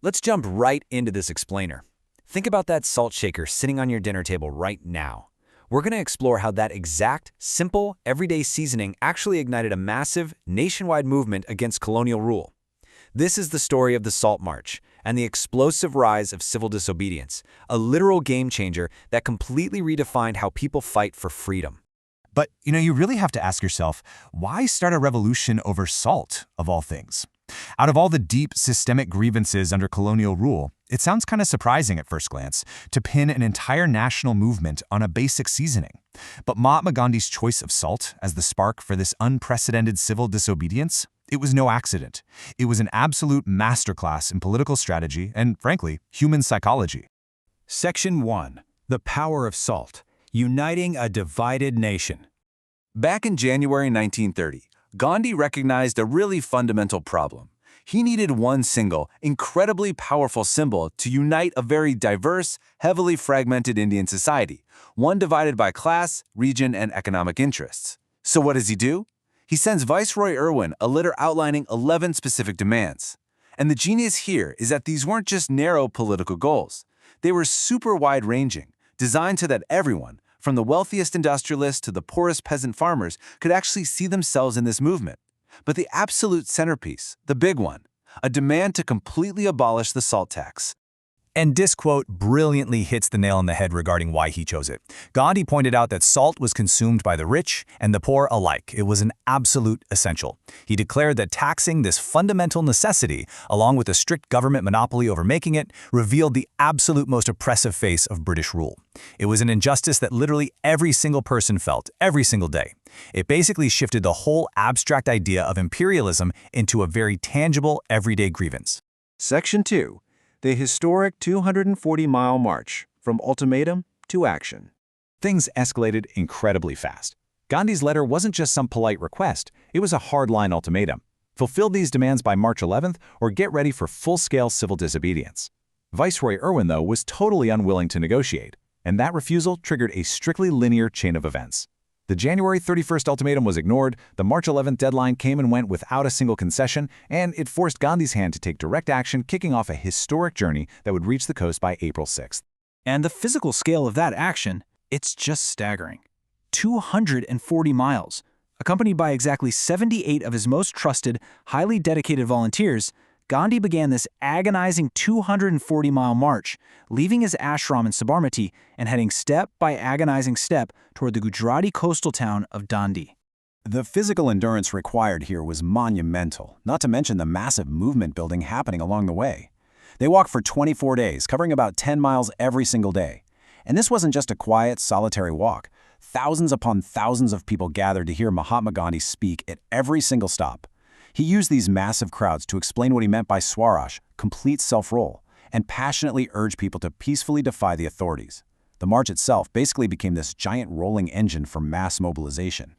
Let's jump right into this explainer. Think about that salt shaker sitting on your dinner table right now. We're going to explore how that exact, simple, everyday seasoning actually ignited a massive, nationwide movement against colonial rule. This is the story of the Salt March and the explosive rise of civil disobedience, a literal game changer that completely redefined how people fight for freedom. But, you really have to ask yourself, why start a revolution over salt, of all things? Out of all the deep, systemic grievances under colonial rule, it sounds kind of surprising at first glance to pin an entire national movement on a basic seasoning. But Mahatma Gandhi's choice of salt as the spark for this unprecedented civil disobedience, it was no accident. It was an absolute masterclass in political strategy and, frankly, human psychology. Section 1. The Power of Salt. Uniting a Divided Nation. Back in January 1930, Gandhi recognized a really fundamental problem. He needed one single, incredibly powerful symbol to unite a very diverse, heavily fragmented Indian society, one divided by class, region, and economic interests. So what does he do? He sends Viceroy Irwin a letter outlining 11 specific demands. And the genius here is that these weren't just narrow political goals. They were super wide-ranging, designed so that everyone, from the wealthiest industrialists to the poorest peasant farmers, could actually see themselves in this movement. But the absolute centerpiece, the big one, a demand to completely abolish the salt tax. And this quote brilliantly hits the nail on the head regarding why he chose it. Gandhi pointed out that salt was consumed by the rich and the poor alike. It was an absolute essential. He declared that taxing this fundamental necessity, along with a strict government monopoly over making it, revealed the absolute most oppressive face of British rule. It was an injustice that literally every single person felt, every single day. It basically shifted the whole abstract idea of imperialism into a very tangible, everyday grievance. Section 2. The historic 240-mile march, from ultimatum to action. Things escalated incredibly fast. Gandhi's letter wasn't just some polite request, it was a hardline ultimatum. Fulfill these demands by March 11th or get ready for full-scale civil disobedience. Viceroy Irwin, though, was totally unwilling to negotiate, and that refusal triggered a strictly linear chain of events. The January 31st ultimatum was ignored, the March 11th deadline came and went without a single concession, and it forced Gandhi's hand to take direct action, kicking off a historic journey that would reach the coast by April 6th. And the physical scale of that action, it's just staggering. 240 miles, accompanied by exactly 78 of his most trusted, highly dedicated volunteers, Gandhi began this agonizing 240-mile march, leaving his ashram in Sabarmati and heading step by agonizing step toward the Gujarati coastal town of Dandi. The physical endurance required here was monumental, not to mention the massive movement building happening along the way. They walked for 24 days, covering about 10 miles every single day. And this wasn't just a quiet, solitary walk. Thousands upon thousands of people gathered to hear Mahatma Gandhi speak at every single stop. He used these massive crowds to explain what he meant by Swaraj, complete self-rule, and passionately urge people to peacefully defy the authorities. The march itself basically became this giant rolling engine for mass mobilization.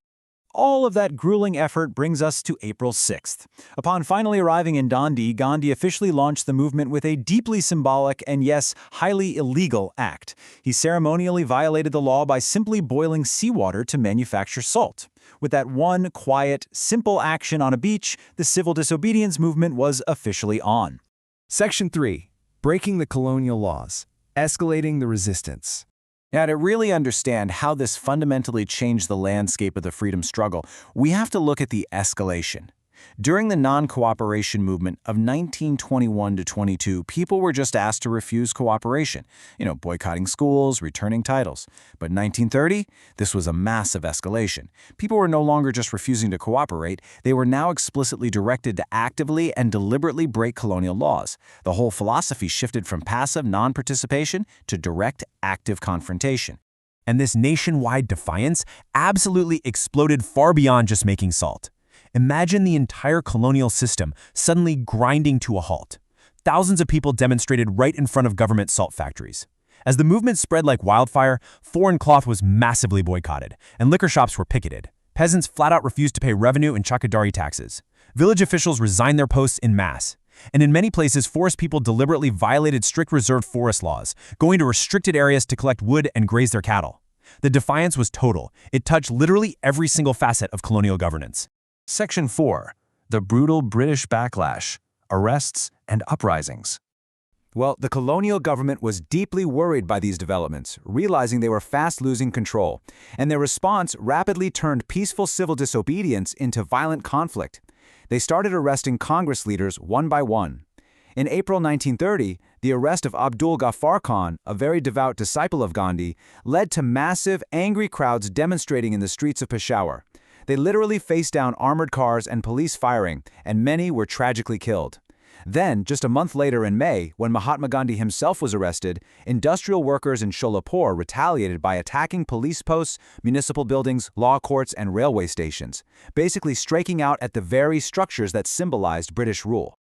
All of that grueling effort brings us to April 6th. Upon finally arriving in Dandi, Gandhi officially launched the movement with a deeply symbolic and, yes, highly illegal act. He ceremonially violated the law by simply boiling seawater to manufacture salt. With that one quiet, simple action on a beach, the civil disobedience movement was officially on. Section 3. Breaking the colonial laws. Escalating the resistance. Now, to really understand how this fundamentally changed the landscape of the freedom struggle, we have to look at the escalation. During the non-cooperation movement of 1921 to 22, people were just asked to refuse cooperation, boycotting schools, returning titles. But in 1930, this was a massive escalation. People were no longer just refusing to cooperate, they were now explicitly directed to actively and deliberately break colonial laws. The whole philosophy shifted from passive non-participation to direct, active confrontation. And this nationwide defiance absolutely exploded far beyond just making salt. Imagine the entire colonial system suddenly grinding to a halt. Thousands of people demonstrated right in front of government salt factories. As the movement spread like wildfire, foreign cloth was massively boycotted, and liquor shops were picketed. Peasants flat out refused to pay revenue and chakadari taxes. Village officials resigned their posts en masse. And in many places, forest people deliberately violated strict reserved forest laws, going to restricted areas to collect wood and graze their cattle. The defiance was total. It touched literally every single facet of colonial governance. Section 4. The brutal British backlash, arrests, and uprisings. Well, the colonial government was deeply worried by these developments, realizing they were fast losing control, and their response rapidly turned peaceful civil disobedience into violent conflict. They started arresting Congress leaders one by one. In April 1930, the arrest of Abdul Ghaffar Khan, a very devout disciple of Gandhi, led to massive, angry crowds demonstrating in the streets of Peshawar. They literally faced down armored cars and police firing, and many were tragically killed. Then, just a month later in May, when Mahatma Gandhi himself was arrested, industrial workers in Sholapur retaliated by attacking police posts, municipal buildings, law courts, and railway stations, basically striking out at the very structures that symbolized British rule.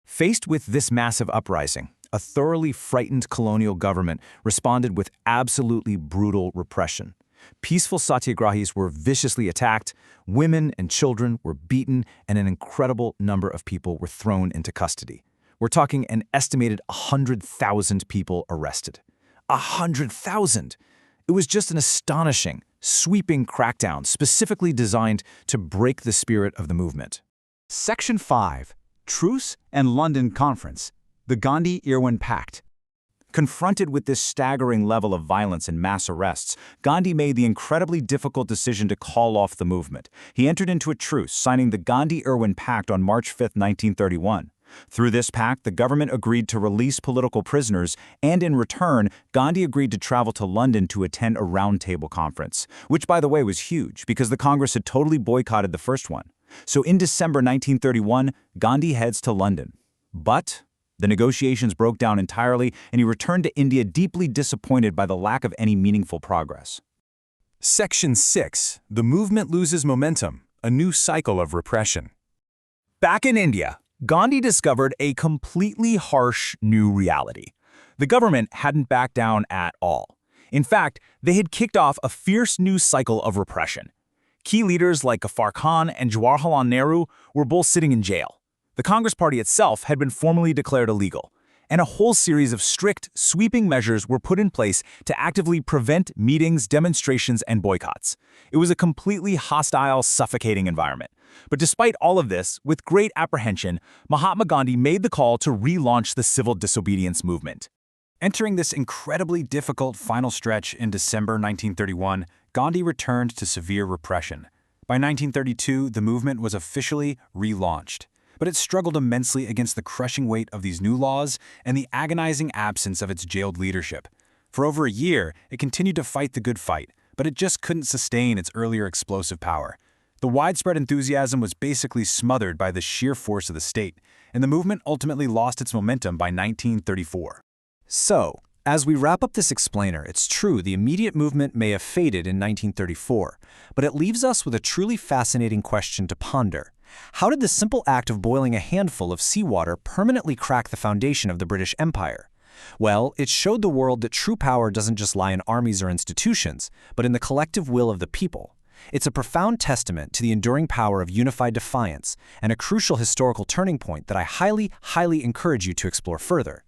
Faced with this massive uprising, a thoroughly frightened colonial government responded with absolutely brutal repression. Peaceful satyagrahis were viciously attacked, women and children were beaten, and an incredible number of people were thrown into custody. We're talking an estimated 100,000 people arrested. 100,000! It was just an astonishing, sweeping crackdown specifically designed to break the spirit of the movement. Section 5. Truce and London Conference. The Gandhi-Irwin Pact. Confronted with this staggering level of violence and mass arrests, Gandhi made the incredibly difficult decision to call off the movement. He entered into a truce, signing the Gandhi-Irwin Pact on March 5, 1931. Through this pact, the government agreed to release political prisoners, and in return, Gandhi agreed to travel to London to attend a roundtable conference, which, by the way, was huge because the Congress had totally boycotted the first one. So in December 1931, Gandhi heads to London. But the negotiations broke down entirely, and he returned to India deeply disappointed by the lack of any meaningful progress. Section 6. The movement loses momentum, a new cycle of repression. Back in India, Gandhi discovered a completely harsh new reality. The government hadn't backed down at all. In fact, they had kicked off a fierce new cycle of repression. Key leaders like Ghaffar Khan and Jawaharlal Nehru were both sitting in jail. The Congress Party itself had been formally declared illegal, and a whole series of strict, sweeping measures were put in place to actively prevent meetings, demonstrations, and boycotts. It was a completely hostile, suffocating environment. But despite all of this, with great apprehension, Mahatma Gandhi made the call to relaunch the civil disobedience movement. Entering this incredibly difficult final stretch in December 1931, Gandhi returned to severe repression. By 1932, the movement was officially relaunched. But it struggled immensely against the crushing weight of these new laws and the agonizing absence of its jailed leadership. For over a year, it continued to fight the good fight, but it just couldn't sustain its earlier explosive power. The widespread enthusiasm was basically smothered by the sheer force of the state, and the movement ultimately lost its momentum by 1934. So, as we wrap up this explainer, it's true the immediate movement may have faded in 1934, but it leaves us with a truly fascinating question to ponder. How did the simple act of boiling a handful of seawater permanently crack the foundation of the British Empire? Well, it showed the world that true power doesn't just lie in armies or institutions, but in the collective will of the people. It's a profound testament to the enduring power of unified defiance and a crucial historical turning point that I highly encourage you to explore further.